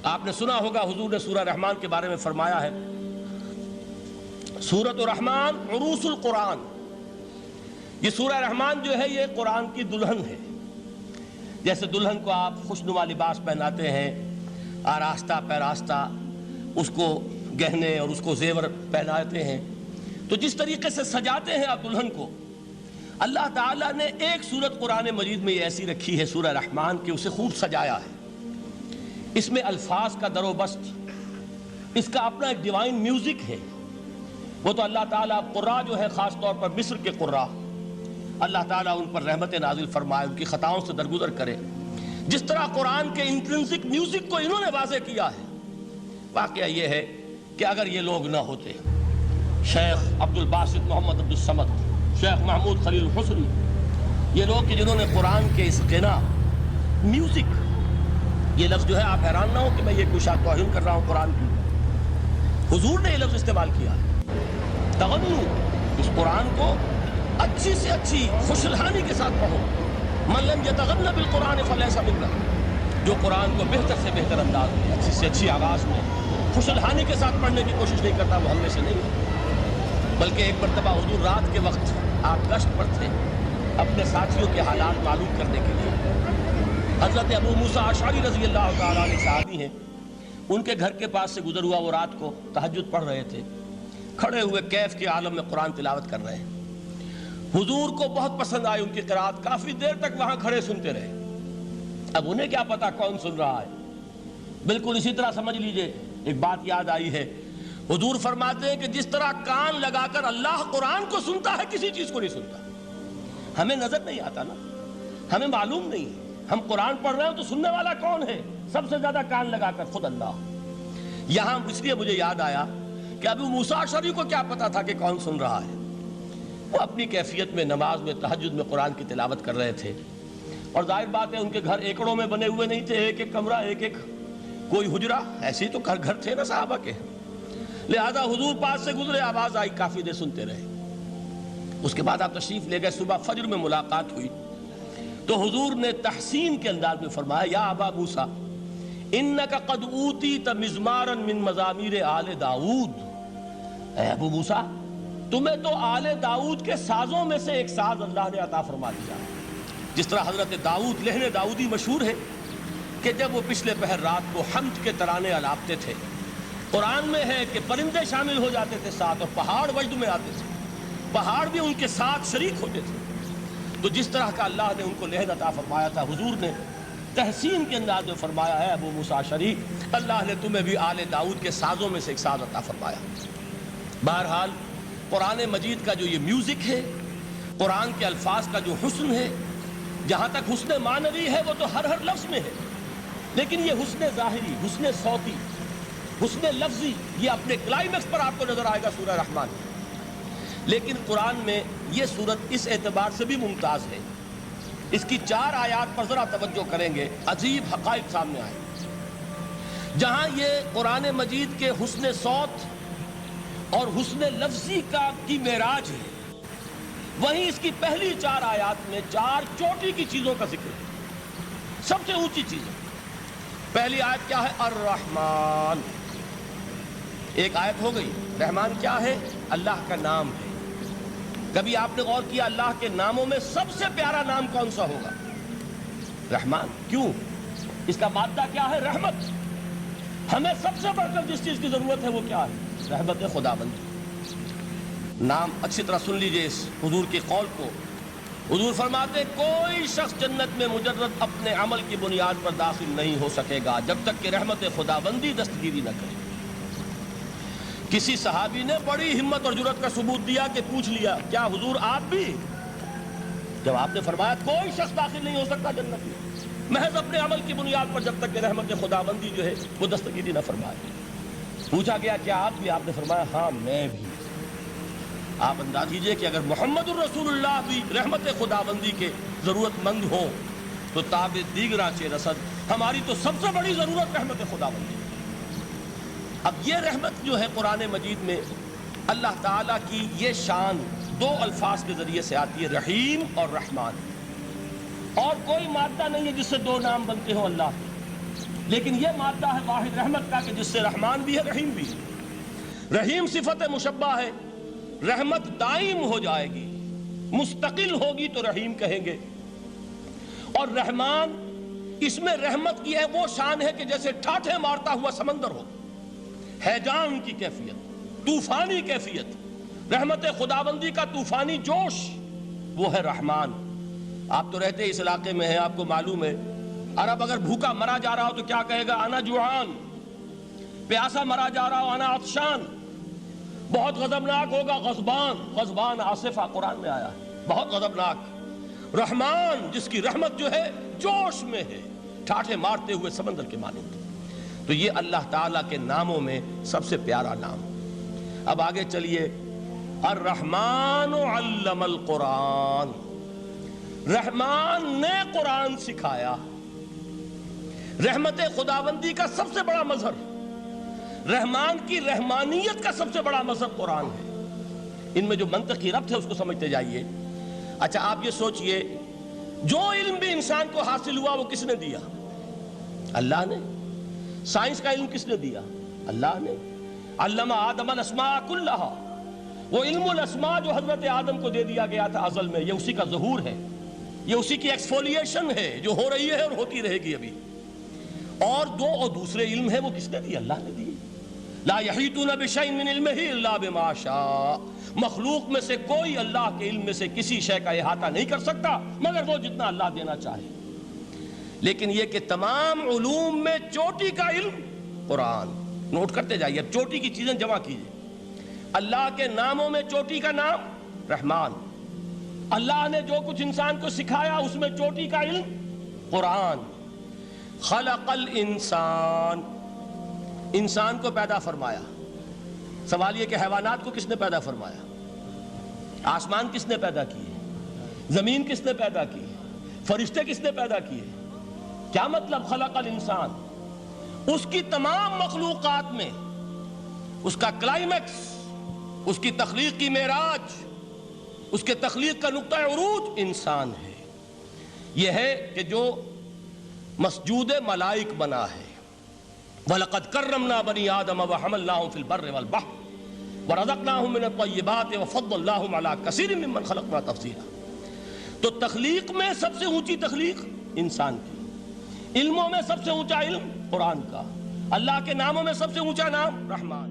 آپ نے سنا ہوگا حضور نے سورہ رحمان کے بارے میں فرمایا ہے، سورۃ الرحمن عروس القرآن، یہ سورہ رحمان جو ہے یہ قرآن کی دلہن ہے۔ جیسے دلہن کو آپ خوشنما لباس پہناتے ہیں، آراستہ پیراستہ اس کو گہنے اور اس کو زیور پہناتے ہیں، تو جس طریقے سے سجاتے ہیں آپ دلہن کو، اللہ تعالیٰ نے ایک سورت قرآن مجید میں یہ ایسی رکھی ہے سورہ رحمان کہ اسے خوب سجایا ہے۔ اس میں الفاظ کا در و بست، اس کا اپنا ایک ڈیوائن میوزک ہے۔ وہ تو اللہ تعالیٰ قراء جو ہے، خاص طور پر مصر کے قراء، اللہ تعالیٰ ان پر رحمت نازل فرمائے، ان کی خطاؤں سے درگزر کرے۔ جس طرح قرآن کے انٹرنسک میوزک کو انہوں نے واضح کیا ہے، واقعہ یہ ہے کہ اگر یہ لوگ نہ ہوتے، شیخ عبد الباسط محمد عبد الصمد، شیخ محمود خلیل الحسنی، یہ لوگ کہ جنہوں نے قرآن کے اس غنا میوزک، یہ لفظ جو ہے آپ حیران نہ ہو کہ میں یہ کوئی شاید توہین کر رہا ہوں قرآن کی، حضور نے یہ لفظ استعمال کیا ہے، تغنو، اس قرآن کو اچھی سے اچھی خوشلحانی کے ساتھ پڑھو۔ من لم یتغن بالقرآن فلیس منا، جو قرآن کو بہتر سے بہتر انداز میں، اچھی سے اچھی آواز میں خوشلحانی کے ساتھ پڑھنے کی کوشش نہیں کرتا، وہ ہم میں سے نہیں ہے۔ بلکہ ایک مرتبہ حضور رات کے وقت آپ گشت پر تھے اپنے ساتھیوں کے حالات معلوم کرنے کے لیے۔ حضرت ابو موسیٰ اشعری رضی اللہ تعالیٰ عنہ صحابی ہیں، ان کے گھر کے پاس سے گزر ہوا، وہ رات کو تہجد پڑھ رہے تھے، کھڑے ہوئے کیف کے عالم میں قرآن تلاوت کر رہے ہیں۔ حضور کو بہت پسند آئی ان کی قرات، کافی دیر تک وہاں کھڑے سنتے رہے۔ اب انہیں کیا پتا کون سن رہا ہے، بالکل اسی طرح سمجھ لیجئے ایک بات یاد آئی ہے، حضور فرماتے ہیں کہ جس طرح کان لگا کر اللہ قرآن کو سنتا ہے، کسی چیز کو نہیں سنتا۔ ہمیں نظر نہیں آتا نا، ہمیں معلوم نہیں ہے، ہم قرآن پڑھ رہے ہیں تو سننے والا کون ہے؟ سب سے زیادہ کان لگا کر خود اللہ۔ یہاں اس لیے مجھے یاد آیا کہ ابو موسیٰ اشعری کو کیا پتا تھا کہ کون سن رہا ہے، وہ اپنی کیفیت میں نماز میں تہجد میں قرآن کی تلاوت کر رہے تھے، اور ظاہر بات ہے ان کے گھر ایکڑوں میں بنے ہوئے نہیں تھے، ایک ایک کمرہ، ایک ایک کوئی حجرہ، ایسے ہی تو گھر تھے نا صحابہ کے، لہذا حضور پاس سے گزرے، آواز آئی، کافی دیر سنتے رہے۔ اس کے بعد آپ تشریف لے گئے، صبح فجر میں ملاقات ہوئی تو حضور نے تحسین کے انداز میں فرمایا، یا ابا موسیٰ انک قد اوتیت مزمارا من مزامیر آل داؤد، اے ابو موسیٰ تمہیں تو آل داؤد کے سازوں میں سے ایک ساز اللہ نے عطا فرما دیا۔ جس طرح حضرت داؤد، لہن داؤدی مشہور ہے کہ جب وہ پچھلے پہر رات کو حمد کے ترانے الاپتے تھے، قرآن میں ہے کہ پرندے شامل ہو جاتے تھے ساتھ، اور پہاڑ وجد میں آتے تھے، پہاڑ بھی ان کے ساتھ شریک ہوتے تھے۔ تو جس طرح کا اللہ نے ان کو لہن عطا فرمایا تھا، حضور نے تحسین کے انداز میں فرمایا ہے، ابو موسیٰ اشعری اللہ نے تمہیں بھی آل داؤد کے سازوں میں سے ایک ساز عطا فرمایا۔ بہرحال قرآن مجید کا جو یہ میوزک ہے، قرآن کے الفاظ کا جو حسن ہے، جہاں تک حسن معنوی ہے وہ تو ہر لفظ میں ہے، لیکن یہ حسن ظاہری، حسن صوتی، حسن لفظی، یہ اپنے کلائمیکس پر آپ کو نظر آئے گا سورہ رحمان۔ لیکن قرآن میں یہ سورت اس اعتبار سے بھی ممتاز ہے، اس کی 4 آیات پر ذرا توجہ کریں گے، عجیب حقائق سامنے آئے۔ جہاں یہ قرآن مجید کے حسن صوت اور حسن لفظی کی معراج ہے، وہیں اس کی پہلی 4 آیات میں 4 چوٹی کی چیزوں کا ذکر ہے، سب سے اونچی چیزیں۔ پہلی آیت کیا ہے؟ الرحمن، ایک آیت ہو گئی۔ رحمان کیا ہے؟ اللہ کا نام ہے۔ کبھی آپ نے غور کیا اللہ کے ناموں میں سب سے پیارا نام کون سا ہوگا؟ رحمان۔ کیوں؟ اس کا مادہ کیا ہے؟ رحمت۔ ہمیں سب سے بڑھ کر جس چیز کی ضرورت ہے وہ کیا ہے؟ رحمت خداوند۔ نام اچھی طرح سن لیجئے اس حضور کے قول کو۔ حضور فرماتے کوئی شخص جنت میں مجرد اپنے عمل کی بنیاد پر داخل نہیں ہو سکے گا جب تک کہ رحمت خداوندی دستگیری نہ کرے۔ کسی صحابی نے بڑی ہمت اور جرأت کا ثبوت دیا کہ پوچھ لیا، کیا حضور آپ بھی؟ جب آپ نے فرمایا کوئی شخص داخل نہیں ہو سکتا جنت میں محض اپنے عمل کی بنیاد پر جب تک کہ رحمت خداوندی جو ہے وہ دستگیری نہ فرمائے۔ پوچھا گیا کیا آپ بھی؟ آپ نے فرمایا ہاں میں بھی۔ آپ انداز کیجئے کہ اگر محمد الرسول اللہ بھی رحمت خداوندی کے ضرورت مند ہو تو تاب دیگراں چہ رسد، ہماری تو سب سے بڑی ضرورت رحمت خداوندی۔ اب یہ رحمت جو ہے قرآن مجید میں اللہ تعالیٰ کی یہ شان 2 الفاظ کے ذریعے سے آتی ہے، رحیم اور رحمان، اور کوئی مادہ نہیں ہے جس سے 2 نام بنتے ہوں اللہ کے۔ لیکن یہ مادہ ہے واحد رحمت کا کہ جس سے رحمان بھی ہے رحیم بھی ہے۔ رحیم صفت مشبہ ہے، رحمت دائم ہو جائے گی، مستقل ہوگی تو رحیم کہیں گے، اور رحمان اس میں رحمت کی ہے وہ شان ہے کہ جیسے ٹھاٹھے مارتا ہوا سمندر ہو، ہیجان کی کیفیت، طوفانی کیفیت، رحمت خداوندی کا طوفانی جوش، وہ ہے رحمان۔ آپ تو رہتے اس علاقے میں ہیں، آپ کو معلوم ہے عرب اگر بھوکا مرا جا رہا ہو تو کیا کہے گا؟ انا جوعان۔ پیاسا مرا جا رہا ہو انا عطشان۔ بہت غضبناک ہوگا غضبان، غضبان آصفہ قرآن میں آیا ہے، بہت غضبناک۔ رحمان جس کی رحمت جو ہے جوش میں ہے، ٹھاٹھے مارتے ہوئے سمندر کے مانند۔ تو یہ اللہ تعالیٰ کے ناموں میں سب سے پیارا نام۔ اب آگے چلیے، الرحمن علم القرآن، رحمان نے قرآن سکھایا۔ رحمت خداوندی کا سب سے بڑا مظہر، رحمان کی رحمانیت کا سب سے بڑا مظہر قرآن ہے۔ ان میں جو منطقی ربط ہے اس کو سمجھتے جائیے۔ اچھا آپ یہ سوچئے، جو علم بھی انسان کو حاصل ہوا وہ کس نے دیا؟ اللہ نے۔ سائنس کا علم کس نے دیا؟ اللہ نے۔ علم آدم الاسماء کلہا، وہ علم الاسماء جو حضرت آدم کو دے دیا گیا تھا ازل میں، یہ اسی کا ظہور ہے، یہ اسی کی ایکسفولیشن ہے جو ہو رہی ہے اور ہوتی رہے گی ابھی۔ اور دوسرے علم ہے وہ کس نے دی؟ اللہ نے دی۔ لا یحیطون بشیء من علمہ الا بما شاء، مخلوق میں سے کوئی اللہ کے علم میں سے کسی شے کا احاطہ نہیں کر سکتا مگر وہ جتنا اللہ دینا چاہے۔ لیکن یہ کہ تمام علوم میں چوٹی کا علم قرآن۔ نوٹ کرتے جائیے، اب چوٹی کی چیزیں جمع کیجئے۔ اللہ کے ناموں میں چوٹی کا نام رحمان، اللہ نے جو کچھ انسان کو سکھایا اس میں چوٹی کا علم قرآن۔ خلق الانسان، انسان کو پیدا فرمایا۔ سوال یہ کہ حیوانات کو کس نے پیدا فرمایا؟ آسمان کس نے پیدا کیے؟ زمین کس نے پیدا کی؟ فرشتے کس نے پیدا کیے؟ کیا مطلب خلق الانسان؟ اس کی تمام مخلوقات میں اس کا کلائمیکس، اس کی تخلیق کی معراج، اس کے تخلیق کا نقطہ عروج انسان ہے۔ یہ ہے کہ جو مسجود ملائک بنا ہے۔ وَلَقَدْ كَرَّمْنَا بَنِي آدَمَ وَحَمَلْنَاهُمْ فِي الْبَرِّ وَالْبَحْرِ وَرَزَقْنَاهُمْ مِنَ الطَّيِّبَاتِ وَفَضَّلْنَاهُمْ عَلَىٰ كَثِيرٍ مِّمَّنْ خَلَقْنَا تَفْضِيلًا۔ تو تخلیق میں سب سے اونچی تخلیق انسان کی، علموں میں سب سے اونچا علم قرآن کا، اللہ کے ناموں میں سب سے اونچا نام رحمان۔